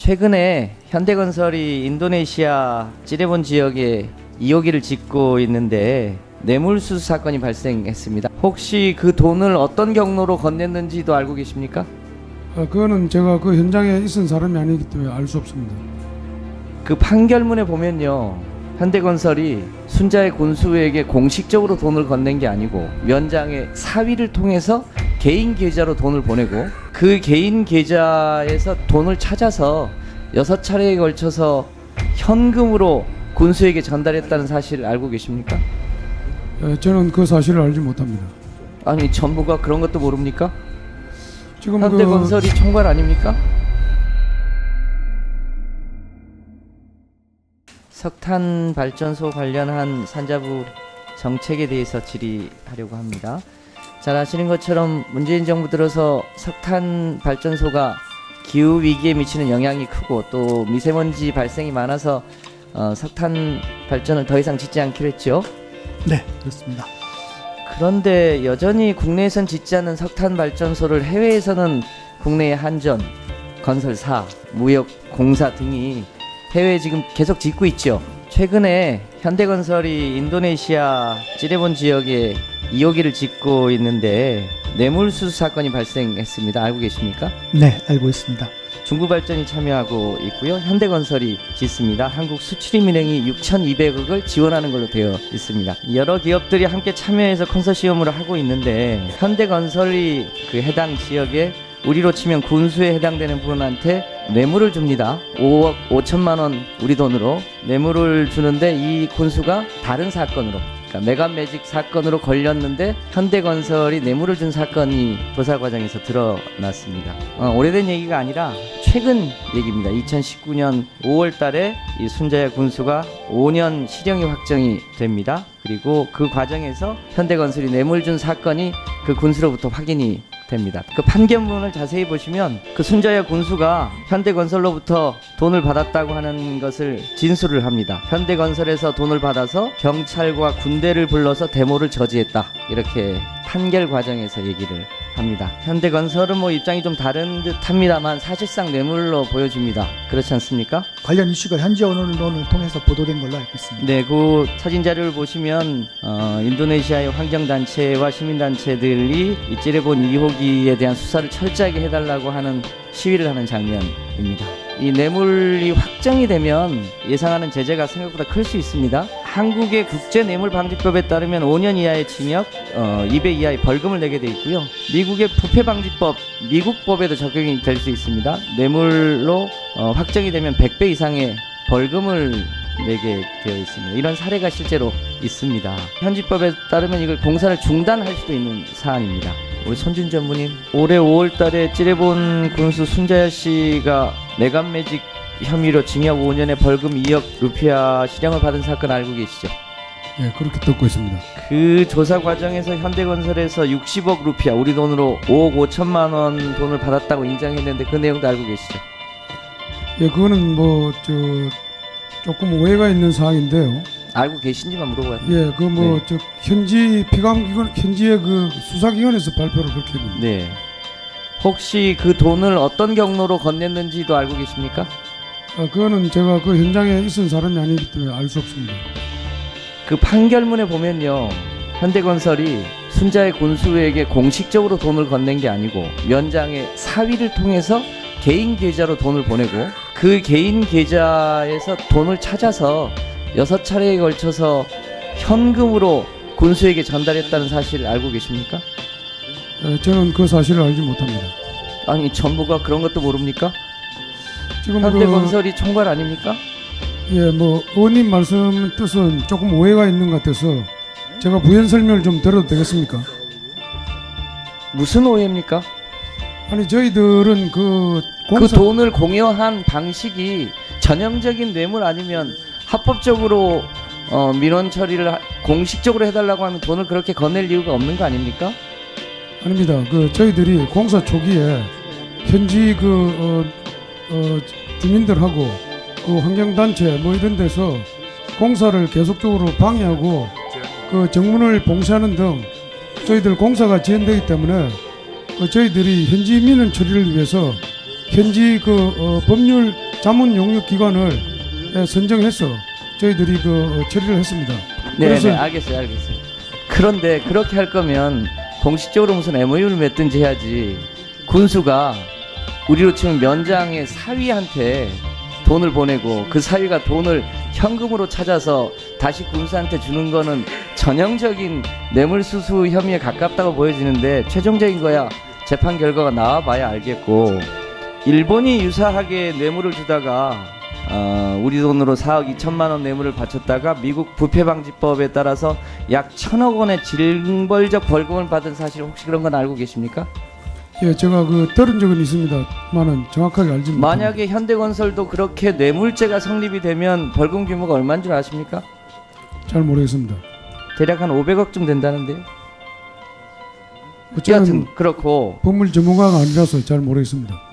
최근에 현대건설이 인도네시아 찌레본 지역에 2호기를 짓고 있는데 뇌물수수 사건이 발생했습니다. 혹시 그 돈을 어떤 경로로 건넸는지도 알고 계십니까? 그거는 제가 그 현장에 있은 사람이 아니기 때문에 알 수 없습니다. 그 판결문에 보면요, 현대건설이 순자의 군수에게 공식적으로 돈을 건넨 게 아니고 면장의 사위를 통해서 개인 계좌로 돈을 보내고 그 개인 계좌에서 돈을 찾아서 6차례에 걸쳐서 현금으로 군수에게 전달했다는 사실을 알고 계십니까? 저는 그 사실을 알지 못합니다. 아니, 전부가 그런 것도 모릅니까? 지금 현대건설이 총괄 아닙니까? 석탄 발전소 관련한 산자부 정책에 대해서 질의하려고 합니다. 잘 아시는 것처럼 문재인 정부 들어서 석탄 발전소가 기후 위기에 미치는 영향이 크고 또 미세먼지 발생이 많아서 석탄 발전을 더 이상 짓지 않기로 했죠. 네, 그렇습니다. 그런데 여전히 국내에선 짓지 않는 석탄 발전소를 해외에서는 국내의 한전, 건설사, 무역공사 등이 해외에 지금 계속 짓고 있죠. 최근에 현대건설이 인도네시아 찌레본 지역에 2호기를 짓고 있는데 뇌물수수 사건이 발생했습니다. 알고 계십니까? 네, 알고 있습니다. 중부발전이 참여하고 있고요. 현대건설이 짓습니다. 한국수출입은행이 6,200억을 지원하는 걸로 되어 있습니다. 여러 기업들이 함께 참여해서 컨소시엄으로 하고 있는데 현대건설이 그 해당 지역에 우리로 치면 군수에 해당되는 분한테 뇌물을 줍니다. 5억 5천만 원 우리 돈으로 뇌물을 주는데 이 군수가 다른 사건으로, 그러니까 메간매직 사건으로 걸렸는데 현대건설이 뇌물을 준 사건이 조사 과정에서 드러났습니다. 오래된 얘기가 아니라 최근 얘기입니다. 2019년 5월 달에 이 순자야 군수가 5년 실형이 확정이 됩니다. 그리고 그 과정에서 현대건설이 뇌물 준 사건이 그 군수로부터 확인이 됩니다. 그 판결문을 자세히 보시면 그 순자야 군수가 현대건설로부터 돈을 받았다고 하는 것을 진술을 합니다. 현대건설에서 돈을 받아서 경찰과 군대를 불러서 데모를 저지했다, 이렇게 판결 과정에서 얘기를 합니다. 현대건설은 뭐 입장이 좀 다른 듯 합니다만 사실상 뇌물로 보여집니다. 그렇지 않습니까? 관련 이슈가 현지 언론을 통해서 보도된 걸로 알고 있습니다. 네, 그 사진 자료를 보시면 인도네시아의 환경단체와 시민단체들이 이 찌레본 2호기에 대한 수사를 철저하게 해달라고 하는 시위를 하는 장면입니다. 이 뇌물이 확정이 되면 예상하는 제재가 생각보다 클 수 있습니다. 한국의 국제뇌물방지법에 따르면 5년 이하의 징역, 2배 이하의 벌금을 내게 돼 있고요. 미국의 부패방지법, 미국법에도 적용이 될 수 있습니다. 뇌물로 확정이 되면 100배 이상의 벌금을 내게 되어 있습니다. 이런 사례가 실제로 있습니다. 현지법에 따르면 이걸 공사를 중단할 수도 있는 사안입니다. 우리 손준 전무님, 올해 5월달에 찌레본 군수 순자야 씨가 메간매직 혐의로 징역 5년에 벌금 2억 루피아 실형을 받은 사건 알고 계시죠? 예, 그렇게 듣고 있습니다. 그 조사 과정에서 현대건설에서 60억 루피아, 우리 돈으로 5억 5천만 원 돈을 받았다고 인정했는데 그 내용도 알고 계시죠? 예, 그거는 조금 오해가 있는 사항인데요. 알고 계신지만 물어봐요. 예, 현지 피감기관, 현지의 그 수사기관에서 발표를 그렇게 했는데. 네. 혹시 그 돈을 어떤 경로로 건넸는지도 알고 계십니까? 그거는 제가 그 현장에 있은 사람이 아니기 때문에 알 수 없습니다. 그 판결문에 보면요, 현대건설이 순자의 군수에게 공식적으로 돈을 건넨 게 아니고 면장의 사위를 통해서 개인 계좌로 돈을 보내고 그 개인 계좌에서 돈을 찾아서 6차례에 걸쳐서 현금으로 군수에게 전달했다는 사실을 알고 계십니까? 저는 그 사실을 알지 못합니다. 아니, 전부가 그런 것도 모릅니까? 지금 현대건설이 총괄 아닙니까? 예, 의원님 말씀 뜻은 조금 오해가 있는 것 같아서 제가 부연 설명을 좀 드려도 되겠습니까? 무슨 오해입니까? 아니, 저희들은 그 돈을 공여한 방식이 전형적인 뇌물 아니면 합법적으로 민원 처리를 공식적으로 해달라고 하면 돈을 그렇게 건넬 이유가 없는 거 아닙니까? 아닙니다. 저희들이 공사 초기에 현지 주민들하고 환경단체 이런 데서 공사를 계속적으로 방해하고 정문을 봉쇄하는 등 저희들 공사가 지연되기 때문에 저희들이 현지 민원 처리를 위해서 현지 법률 자문 용역 기관을 선정해서 저희들이 그 처리를 했습니다. 네, 그래서 네, 알겠어요. 그런데 그렇게 할 거면 공식적으로 무슨 MOU를 맺든지 해야지. 군수가 우리로 치면 면장의 사위한테 돈을 보내고 그 사위가 돈을 현금으로 찾아서 다시 군수한테 주는 거는 전형적인 뇌물수수 혐의에 가깝다고 보여지는데, 최종적인 거야 재판 결과가 나와봐야 알겠고, 일본이 유사하게 뇌물을 주다가 우리 돈으로 4억 2천만 원 뇌물을 바쳤다가 미국 부패방지법에 따라서 약 1,000억 원의 징벌적 벌금을 받은 사실 혹시 그런 건 알고 계십니까? 예, 제가 그 들은 적은 있습니다만은 정확하게 알지 못합니다. 만약에 현대건설도 그렇게 뇌물죄가 성립이 되면 벌금 규모가 얼마인 줄 아십니까? 잘 모르겠습니다. 대략 한 500억쯤 된다는데요. 저는 여하튼 그렇고 법물 전문가가 아니라서 잘 모르겠습니다.